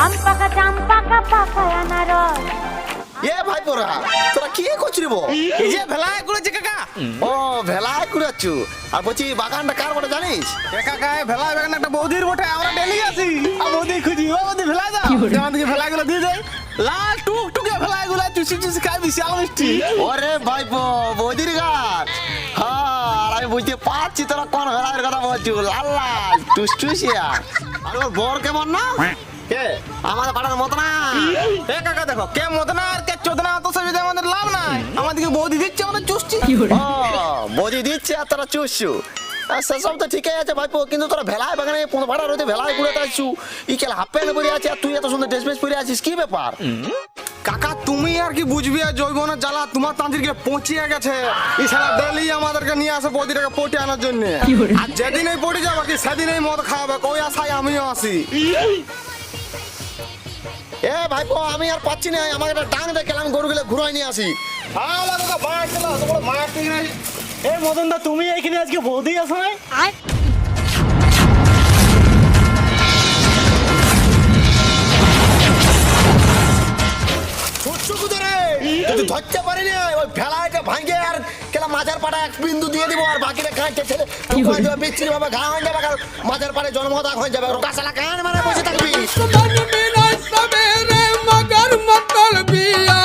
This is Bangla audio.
আম পাকা জাম পাকা পাকা আনারস। এ ভাই পোরা তোরা কি করছিস বো? এই যে ভেলায় করেছে কাকা। ও ভেলায় কুড়াচ্ছু। আর বলছি বাগানটা কার বটে জানিস? এ কাকা এ ভেলায় বাগান একটা বৌদির বটে, আমরা ডেলি আসি। আর বৌদি খুঁজি, ও বৌদি ভেলায় যাও, আমাদেরকে ভেলায় গুলো দিয়ে দেয়। লাল টুক টুকে ভেলায় গুলো চুষি চুষি খাই, বিশাল মিষ্টি। ওরে ভাইপো বৌদির গাছ। হ্যাঁ আর আমি বুঝতে পারছি তোরা কোন ভেলার কথা বলছু। লাল লাল টুসটুসিয়া। আর ওর বর কেমন না? কে আমাদের পাড়ার মত না। এ কাকা দেখো, কে মদনা আর কে চোদনা, তো সে যদি আমাদের লাভ নাই। আমাদেরকে বৌদি দিচ্ছে, আমরা চুষছি। ও বৌদি দিচ্ছে আর তোরা চুষছু। সেসব তো ঠিকই আছে ভাইপো, কিন্তু তোরা ভেলায় বাগানে ভাড়া রয়েছে ভেলায় ঘুরে আসছু। ই কেলা হাফ প্যান্ট পরে আছে আর তুই এত সুন্দর ড্রেস ফ্রেস পরে আছিস, কি ব্যাপার? কাকা তুমি আর কি বুঝবি, আর জৈবনের জ্বালা তোমার তান্ত্রিকে পৌঁছিয়ে গেছে। এছাড়া ডেলি আমাদেরকে নিয়ে আসে বৌদিটাকে পটে আনার জন্য। আর যেদিন এই পটে যাবে কি সেদিন এই মদ খাওয়াবে, ওই আশায় আমিও আসি। এ ভাইপো আমি আর পাচ্ছি না, আমাকে একটা ডাং দেখে আমি গরুগুলো ঘুরাই নিয়ে আসি। এই মদন দা, তুমি এইখানে আজকে বৌদি আসো নাই? যদি ধরতে পারিনি ওই ভেলাটা ভাঙে আর কেলা মাঝার পাড়া এক বিন্দু দিয়ে দিব, আর বাকিটা কাঁচতে ছেড়ে বিচ্ছিরি ভাবে ঘা হয়ে যাবে, আর মাঝার পাড়ে জন্মদাগ হয়ে যাবে। রোকাশালা কান মানে বসে থাকবি। मगर मतल बिया